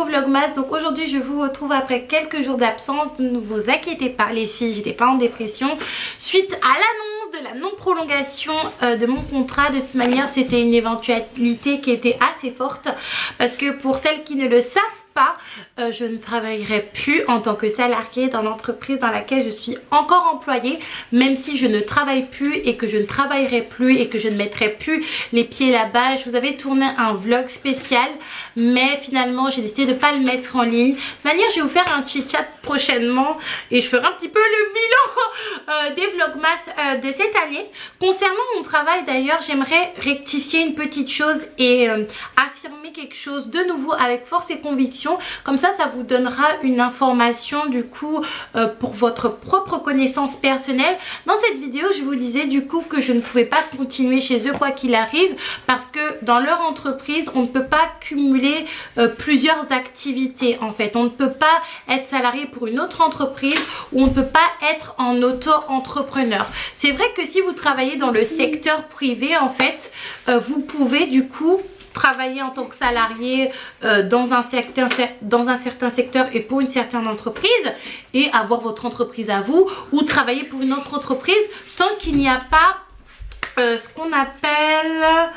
nouveau vlogmas. Donc aujourd'hui je vous retrouve après quelques jours d'absence. Ne vous inquiétez pas les filles, j'étais pas en dépression suite à l'annonce de la non prolongation de mon contrat. De toute manière c'était une éventualité qui était assez forte, parce que pour celles qui ne le savent pas, je ne travaillerai plus en tant que salariée dans l'entreprise dans laquelle je suis encore employée, même si je ne travaille plus et que je ne travaillerai plus et que je ne mettrai plus les pieds là-bas. Je vous avais tourné un vlog spécial, mais finalement j'ai décidé de ne pas le mettre en ligne. De toute manière je vais vous faire un chit chat prochainement et je ferai un petit peu le bilan des vlogmas de cette année. Concernant mon travail d'ailleurs, j'aimerais rectifier une petite chose et affirmer quelque chose de nouveau avec force et conviction. Comme ça vous donnera une information du coup pour votre propre connaissance personnelle. Dans cette vidéo je vous disais du coup que je ne pouvais pas continuer chez eux quoi qu'il arrive, parce que dans leur entreprise on ne peut pas cumuler plusieurs activités en fait. On ne peut pas être salarié pour une autre entreprise ou on ne peut pas être en auto-entrepreneur. C'est vrai que si vous travaillez dans le secteur privé en fait, vous pouvez du coup travailler en tant que salarié dans un certain secteur et pour une certaine entreprise et avoir votre entreprise à vous, ou travailler pour une autre entreprise tant qu'il n'y a pas ce qu'on appelle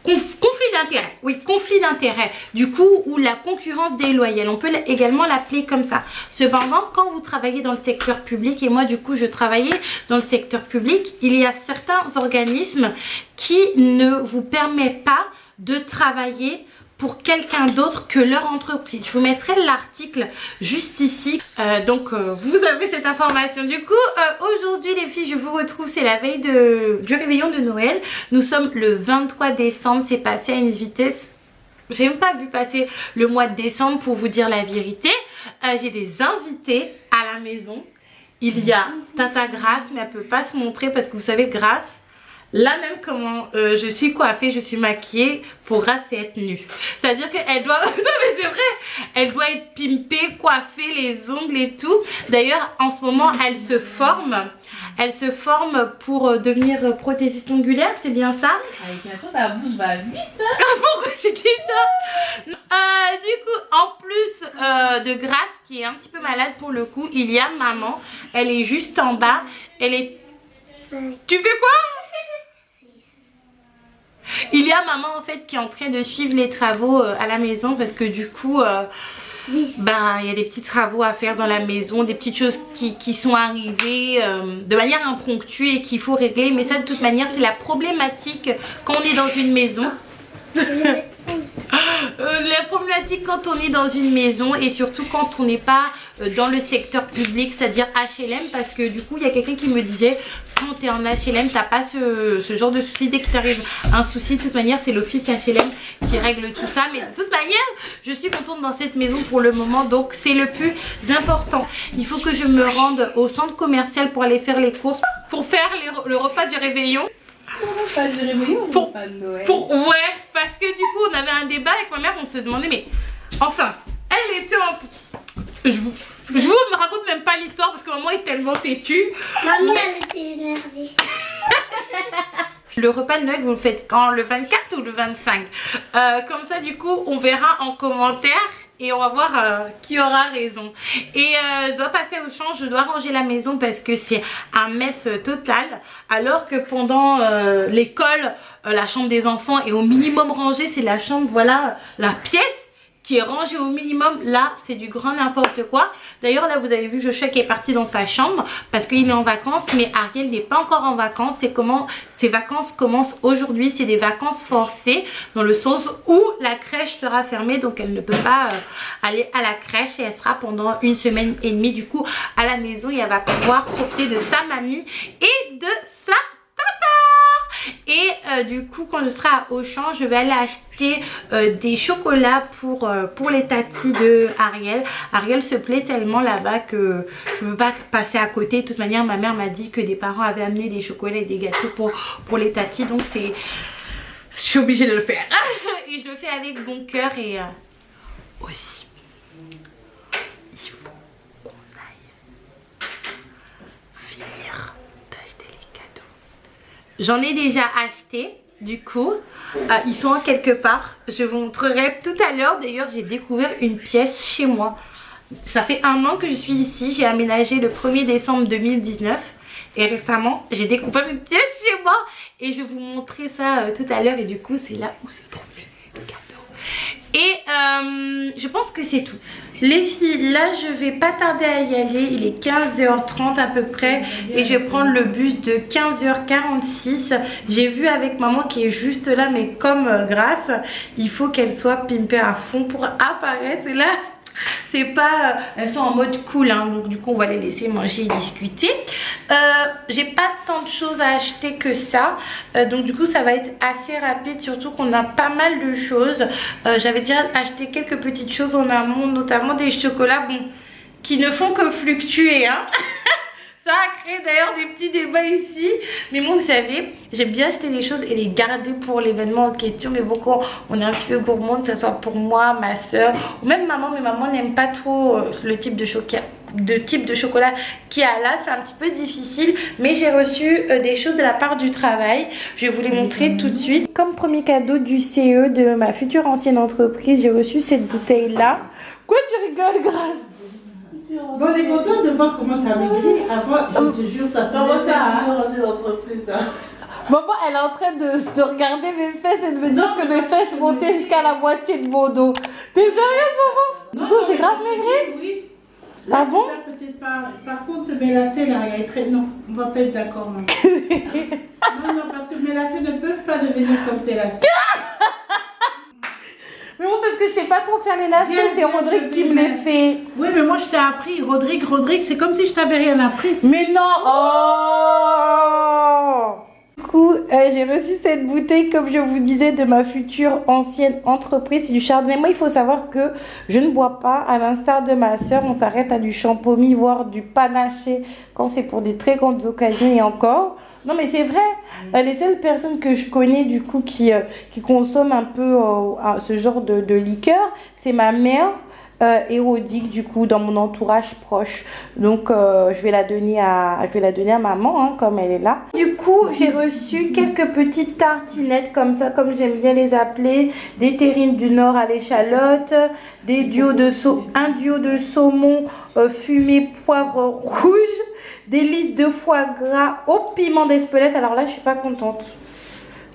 conflit d'intérêt. Oui, conflit d'intérêt, du coup, ou la concurrence déloyale, on peut également l'appeler comme ça. Cependant, quand vous travaillez dans le secteur public, et moi du coup je travaillais dans le secteur public, il y a certains organismes qui ne vous permettent pas de travailler pour quelqu'un d'autre que leur entreprise. Je vous mettrai l'article juste ici. Vous avez cette information. Du coup, aujourd'hui les filles, je vous retrouve, c'est la veille du réveillon de Noël. Nous sommes le 23 décembre, c'est passé à une vitesse. J'ai même pas vu passer le mois de décembre pour vous dire la vérité. J'ai des invités à la maison. Il y a Tata Grace, mais elle peut pas se montrer parce que vous savez Grace, là même comment je suis coiffée, je suis maquillée, pour Grace c'est être nue. C'est à dire qu'elle doit, non mais c'est vrai, elle doit être pimpée, coiffée, les ongles et tout. D'ailleurs en ce moment elle se forme pour devenir prothésiste ongulaire, c'est bien ça? Avec bientôt ta bouche va vite. Pourquoi j'ai dit ça? Du coup en plus de Grace qui est un petit peu malade pour le coup, il y a maman, elle est juste en bas, elle est... Tu fais quoi? Il y a maman en fait qui est en train de suivre les travaux à la maison, parce que du coup il y a des petits travaux à faire dans la maison, des petites choses qui sont arrivées de manière impromptue et qu'il faut régler. Mais ça de toute manière c'est la problématique quand on est dans une maison. La problématique quand on est dans une maison, et surtout quand on n'est pas dans le secteur public, c'est-à-dire HLM, parce que du coup il y a quelqu'un qui me disait quand tu es en HLM t'as pas ce genre de souci. Dès que t'arrive un souci, de toute manière c'est l'office HLM qui règle tout ça. Mais de toute manière je suis contente dans cette maison pour le moment, donc c'est le plus important. Il faut que je me rende au centre commercial pour aller faire les courses, pour faire le repas du réveillon. Pas du réveillon, pas de Noël. Ouais, parce que du coup on avait un débat avec ma mère, on se demandait mais enfin elle était en... Je vous me raconte même pas l'histoire parce que maman est tellement têtue. Maman elle était énervée. Le repas de Noël vous le faites quand? Le 24 ou le 25? Comme ça du coup on verra en commentaire et on va voir qui aura raison. Et je dois passer au champ, je dois ranger la maison parce que c'est un mess total. Alors que pendant l'école, la chambre des enfants est au minimum rangée. C'est la chambre, voilà, la pièce qui est rangée au minimum. Là c'est du grand n'importe quoi. D'ailleurs là vous avez vu Joshua qui est parti dans sa chambre parce qu'il est en vacances, mais Ariel n'est pas encore en vacances. C'est comment ses vacances commencent aujourd'hui, c'est des vacances forcées dans le sens où la crèche sera fermée, donc elle ne peut pas aller à la crèche, et elle sera pendant 1 semaine et demie du coup à la maison, et elle va pouvoir profiter de sa mamie et de sa papa. Et du coup quand je serai à Auchan, je vais aller acheter des chocolats pour les tatis de Ariel. Ariel se plaît tellement là-bas que je ne veux pas passer à côté. De toute manière ma mère m'a dit que des parents avaient amené des chocolats et des gâteaux pour les tatis, donc je suis obligée de le faire. Et je le fais avec bon cœur. Et aussi il faut qu'on aille finir d'acheter les cadeaux. J'en ai déjà acheté Du coup, ils sont quelque part. Je vous montrerai tout à l'heure. D'ailleurs, j'ai découvert une pièce chez moi. Ça fait 1 an que je suis ici. J'ai aménagé le 1er décembre 2019. Et récemment, j'ai découvert une pièce chez moi. Et je vais vous montrer ça tout à l'heure. Et du coup, c'est là où se trouvent les cadeaux. Et je pense que c'est tout. Les filles, là je vais pas tarder à y aller. Il est 15h30 à peu près. Et je vais prendre le bus de 15h46. J'ai vu avec maman qui est juste là. Mais comme Grâce, il faut qu'elle soit pimpée à fond pour apparaître. Et là, c'est pas... elles sont en mode cool, hein, donc du coup on va les laisser manger et discuter. J'ai pas tant de choses à acheter que ça, donc du coup ça va être assez rapide, surtout qu'on a pas mal de choses. J'avais déjà acheté quelques petites choses en amont, notamment des chocolats, bon, qui ne font que fluctuer, hein. Ça a créé d'ailleurs des petits débats ici. Mais moi, vous savez, j'aime bien acheter des choses et les garder pour l'événement en question. Mais bon, quand on est un petit peu gourmand, que ce soit pour moi, ma soeur ou même maman. Mais maman n'aime pas trop le type de chocolat qu'il y a là. C'est un petit peu difficile. Mais j'ai reçu des choses de la part du travail. Je vais vous les montrer tout de suite. Comme premier cadeau du CE de ma future ancienne entreprise, j'ai reçu cette bouteille-là. Quoi, tu rigoles, grave? Bon, on est content de voir comment t'as maigri. Avant, je te jure, ça faisait ça. Maman, elle est en train de regarder mes fesses et de me dire que mes fesses montaient jusqu'à la moitié de mon dos. T'es sérieuse, maman? Du coup, j'ai grave maigri? Oui. Ah bon? Peut-être pas. Par contre, Mélacé, là, il est très... Non, on va pas être d'accord, maman. Non, parce que Mélacé ne peuvent pas devenir comme tes lacets. Mais bon, parce que je sais pas trop faire les lacets, c'est Rodrigue qui me les fait. Oui, mais moi, je t'ai appris. Rodrigue, c'est comme si je t'avais rien appris. Mais non! Oh! Du coup, j'ai reçu cette bouteille, comme je vous disais, de ma future ancienne entreprise. C'est du chardonnay. Moi, il faut savoir que je ne bois pas. À l'instar de ma soeur, on s'arrête à du champomis, voire du panaché quand c'est pour des très grandes occasions et encore. Non, mais c'est vrai. Les seules personnes que je connais, du coup, qui consomment un peu ce genre de liqueur, c'est ma mère érodique, du coup, dans mon entourage proche. Donc je vais la donner à maman, hein, comme elle est là. Du coup, j'ai reçu quelques petites tartinettes comme ça, comme j'aime bien les appeler, des terrines du Nord à l'échalote, un duo de saumon fumé poivre rouge, des lisses de foie gras au piment d'Espelette. Alors là, je suis pas contente.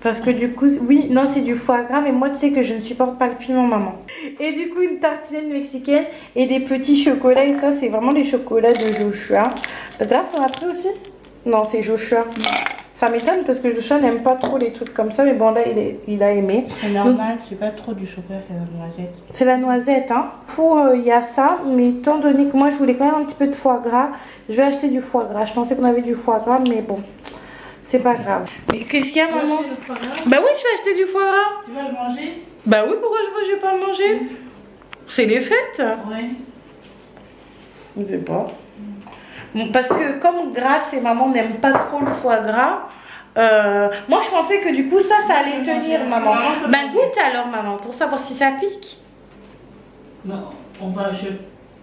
Parce que du coup, oui, non, c'est du foie gras, mais moi, tu sais que je ne supporte pas le piment, maman. Et du coup, une tartinette mexicaine et des petits chocolats. Et ça, c'est vraiment les chocolats de Joshua. Là, t'en as pris aussi? Non, c'est Joshua. Ça m'étonne parce que Joshua n'aime pas trop les trucs comme ça. Mais bon, là, il a aimé. C'est normal, c'est pas trop du chocolat, c'est la noisette. C'est la noisette, hein. Il y a ça, mais étant donné que moi, je voulais quand même un petit peu de foie gras, je vais acheter du foie gras. Je pensais qu'on avait du foie gras, mais bon. C'est pas grave. Mais qu'est-ce qu'il y a, maman? Bah oui, je vais acheter du foie gras. Tu vas le manger? Bah oui, pourquoi je vais pas le manger? C'est les fêtes? Oui. Je sais pas. Bon, parce que comme Grâce et maman n'aiment pas trop le foie gras, moi je pensais que du coup ça allait tenir, maman. Bah goûte alors, maman, pour savoir si ça pique. Non,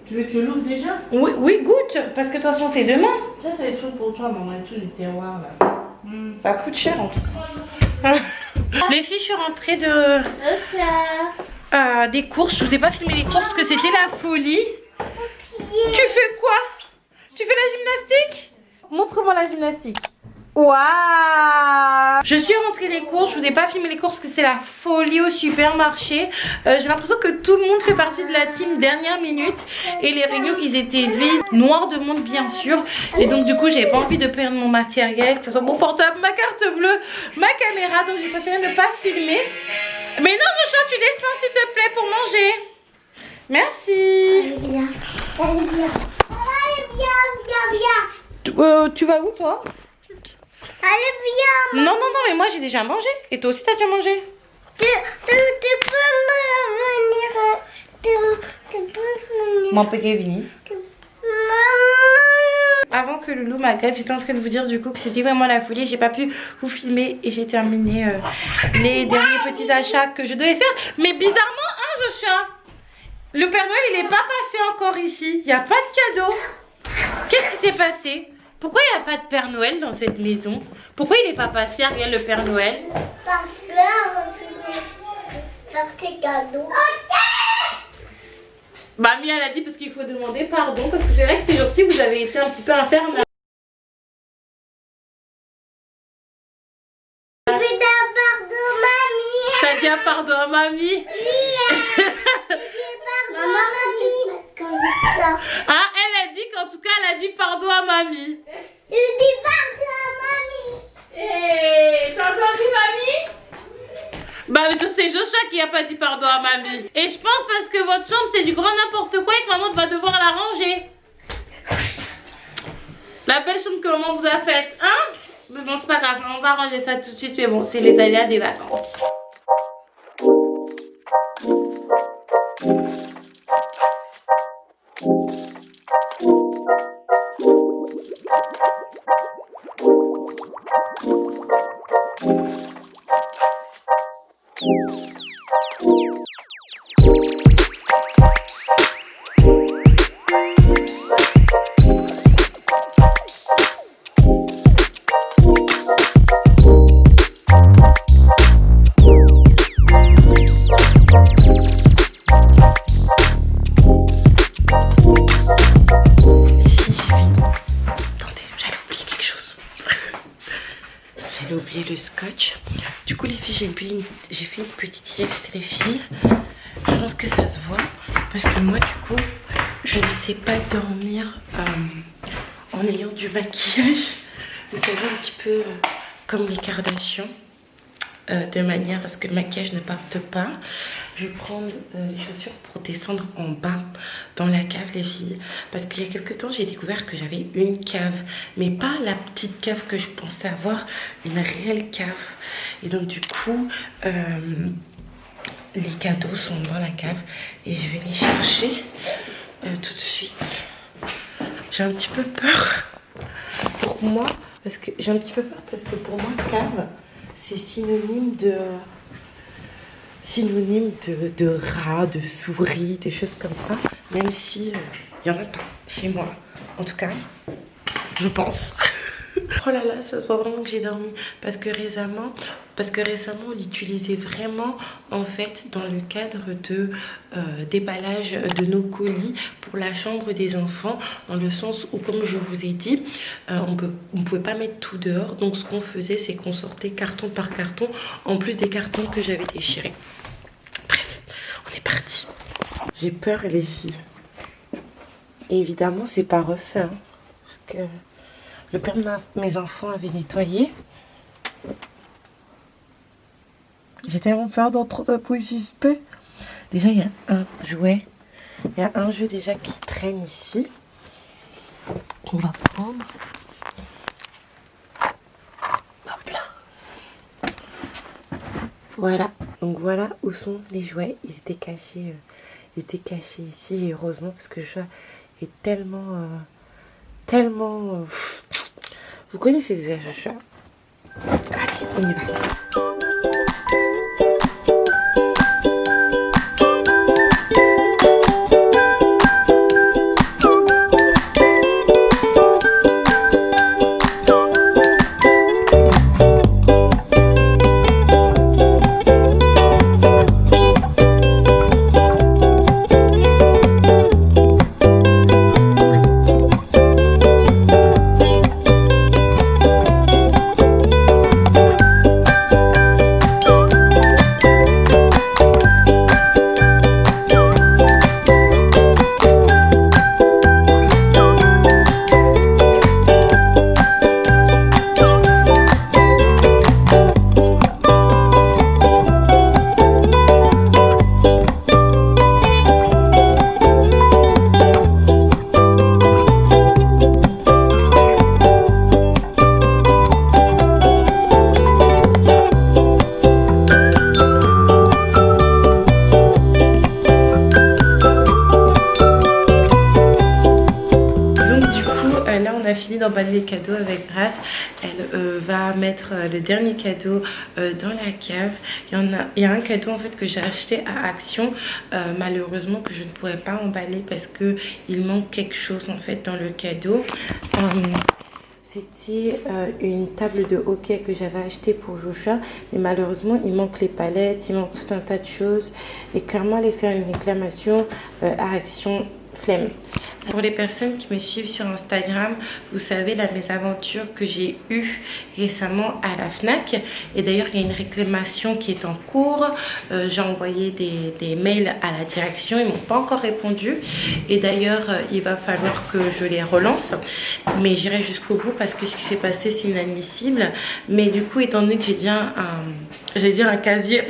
tu veux que je l'ouvre déjà? Oui, oui, goûte, parce que de toute façon c'est demain. Ça, c'est des trucs pour toi, maman, des trucs du terroir, là. Ça coûte cher en tout cas. Les filles, je suis rentrée des courses. Je vous ai pas filmé les courses parce que c'était la folie. Tu fais quoi? Tu fais la gymnastique? Montre-moi la gymnastique. Waouh! Je suis rentrée des courses, je vous ai pas filmé les courses parce que c'est la folie au supermarché. J'ai l'impression que tout le monde fait partie de la team dernière minute. Et les rayons, ils étaient vides, noirs de monde bien sûr. Et donc du coup, j'avais pas envie de perdre mon matériel, que ce soit mon portable, ma carte bleue, ma caméra. Donc j'ai préféré ne pas filmer. Mais non, Joshua, tu descends s'il te plaît pour manger. Merci. Allez, viens. Allez, viens. Allez, viens. Tu vas où toi? Allez, viens. Non, mais moi j'ai déjà mangé. Et toi aussi t'as déjà mangé? Tu peux venir. Mon petit Vini. Avant que Loulou m'agace, j'étais en train de vous dire du coup que c'était vraiment la folie. J'ai pas pu vous filmer et j'ai terminé les derniers petits achats que je devais faire. Mais bizarrement, hein, Joshua, le Père Noël il est pas passé encore ici. Il n'y a pas de cadeau. Qu'est-ce qui s'est passé? Pourquoi il n'y a pas de Père Noël dans cette maison? Pourquoi il n'est pas passé à regarder le Père Noël? Parce que là, on va faire tes cadeaux. Mamie, elle a dit parce qu'il faut demander pardon. Parce que c'est vrai que ces jours-ci, vous avez été un petit peu infernal. Je vais d'abord mamie. T'as dit un pardon à mamie? Oui. Maman, mamie. Comme ça. Ah, elle a dit qu'en tout cas, elle a dit pardon à mamie. Je dis pardon à mamie. Hé, t'as encore dit mamie? Bah, c'est Joshua qui a pas dit pardon à mamie. Et je pense parce que votre chambre, c'est du grand n'importe quoi et que maman va devoir la ranger. La belle chambre que maman vous a faite, hein? Mais bon, c'est pas grave, on va ranger ça tout de suite. Mais bon, c'est les aléas des vacances. J'allais oublier le scotch. Du coup les filles, j'ai fait une petite sieste les filles. Je pense que ça se voit parce que moi du coup je ne sais pas dormir en ayant du maquillage. Vous savez, un petit peu comme les Kardashians, de manière à ce que le maquillage ne parte pas. Je vais prendre les chaussures pour descendre en bas dans la cave les filles, parce qu'il y a quelques temps j'ai découvert que j'avais une cave, mais pas la petite cave que je pensais avoir, une réelle cave. Et donc du coup les cadeaux sont dans la cave et je vais les chercher tout de suite. J'ai un petit peu peur pour moi, parce que j'ai un petit peu peur parce que pour moi cave c'est synonyme de rats, de souris, des choses comme ça, même si il n'y en a pas chez moi, en tout cas je pense. Oh là là, ça se voit vraiment que j'ai dormi parce que récemment on l'utilisait vraiment en fait dans le cadre de déballage de nos colis pour la chambre des enfants, dans le sens où, comme je vous ai dit, on ne pouvait pas mettre tout dehors. Donc ce qu'on faisait, c'est qu'on sortait carton par carton, en plus des cartons que j'avais déchirés. Bref, on est parti. J'ai peur les filles. Et évidemment c'est pas refait, hein, parce que le père de mes enfants avait nettoyé. J'ai tellement peur d'entrer un bruit suspect. Déjà, il y a un jouet. Il y a un jeu déjà qui traîne ici. On va prendre. Hop là. Voilà. Donc voilà où sont les jouets. Ils étaient cachés ici. Et heureusement, parce que le jeu est tellement... Vous connaissez déjà Joshua. Allez, on y va. D'emballer les cadeaux avec Grace. Elle va mettre le dernier cadeau dans la cave. Il y a un cadeau en fait que j'ai acheté à Action, malheureusement que je ne pourrais pas emballer parce que il manque quelque chose en fait dans le cadeau. c'était une table de hockey que j'avais achetée pour Joshua, mais malheureusement il manque les palettes, il manque tout un tas de choses et clairement aller faire une réclamation à Action flemme. Pour les personnes qui me suivent sur Instagram, vous savez la mésaventure que j'ai eue récemment à la FNAC. Et d'ailleurs, il y a une réclamation qui est en cours. J'ai envoyé des mails à la direction, ils m'ont pas encore répondu. Et d'ailleurs, il va falloir que je les relance. Mais j'irai jusqu'au bout parce que ce qui s'est passé, c'est inadmissible. Mais du coup, étant donné que j'ai déjà un casier...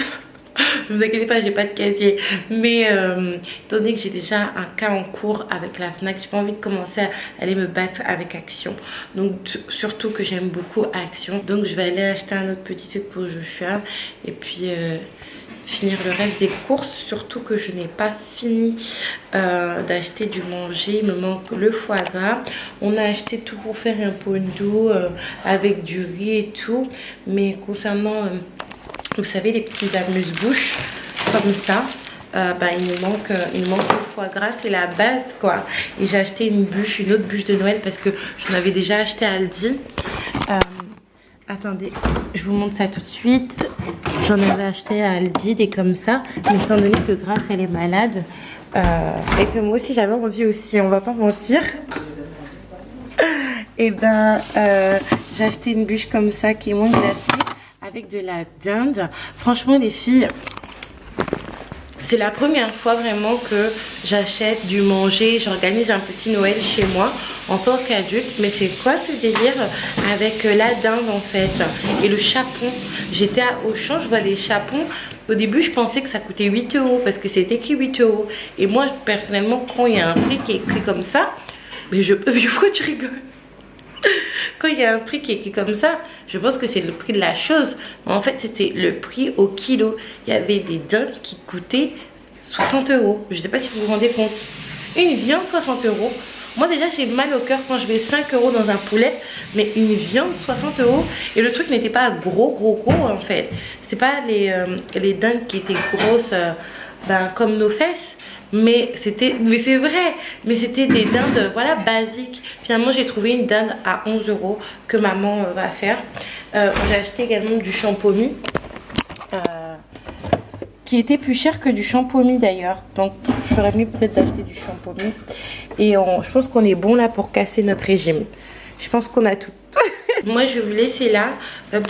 Ne vous inquiétez pas, j'ai pas de casier, mais étant donné que j'ai déjà un cas en cours avec la FNAC, j'ai pas envie de commencer à aller me battre avec Action. Donc surtout que j'aime beaucoup Action, donc je vais aller acheter un autre petit truc pour Joshua et puis finir le reste des courses, surtout que je n'ai pas fini d'acheter du manger. Il me manque le foie gras. On a acheté tout pour faire un pondu avec du riz et tout, mais concernant vous savez les petits amuse-bouches comme ça, il me manque le foie gras, c'est la base quoi. Et j'ai acheté une autre bûche de Noël parce que j'en avais déjà acheté à Aldi. Attendez, je vous montre ça tout de suite. J'en avais acheté à Aldi des comme ça, mais étant donné que Grace elle est malade et que moi aussi j'avais envie aussi, on va pas mentir. Et j'ai acheté une bûche comme ça qui est moins glacée, avec de la dinde. Franchement les filles, c'est la première fois vraiment que j'achète du manger, j'organise un petit Noël chez moi en tant qu'adulte. Mais c'est quoi ce délire avec la dinde en fait et le chapon? J'étais à Auchan, je vois les chapons. Au début je pensais que ça coûtait 8 € parce que c'est écrit 8 €. Et moi personnellement quand il y a un prix qui est écrit comme ça, mais pourquoi tu rigoles? Quand il y a un prix qui est écrit comme ça, je pense que c'est le prix de la chose. Mais en fait, c'était le prix au kilo. Il y avait des dindes qui coûtaient 60 €. Je ne sais pas si vous vous rendez compte. Une viande, 60 €. Moi, déjà, j'ai mal au cœur quand je mets 5 € dans un poulet. Mais une viande, 60 €. Et le truc n'était pas gros en fait. C'était pas les dindes qui étaient grosses comme nos fesses. Mais c'est vrai, mais c'était des dindes voilà basiques. Finalement j'ai trouvé une dinde à 11 € que maman va faire. J'ai acheté également du champomis qui était plus cher que du champomis d'ailleurs, donc j'aurais mieux peut-être d'acheter du champomis. Et je pense qu'on est bon là pour casser notre régime. Je pense qu'on a tout. Moi je vais vous laisser là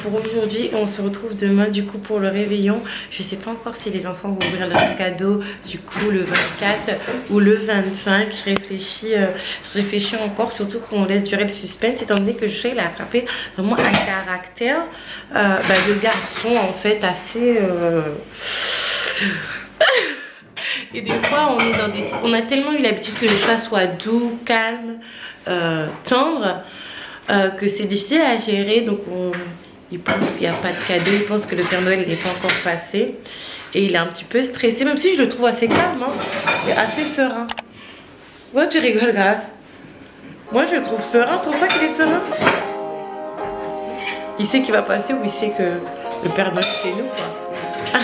pour aujourd'hui. On se retrouve demain du coup pour le réveillon. Je sais pas encore si les enfants vont ouvrir leur cadeau du coup le 24 ou le 25. Je réfléchis encore, surtout qu'on laisse durer le suspense étant donné que je sais qu'il a attrapé vraiment un caractère de garçon en fait assez et des fois on a tellement eu l'habitude que le chat soit doux, calme, tendre, que c'est difficile à gérer. Donc il pense qu'il n'y a pas de cadeau, il pense que le Père Noël n'est pas encore passé et il est un petit peu stressé, même si je le trouve assez calme hein. Il est assez serein. Moi tu rigoles grave. Moi je le trouve serein, tu trouves pas qu'il est serein? Il sait qu'il va passer ou il sait que le Père Noël c'est nous quoi.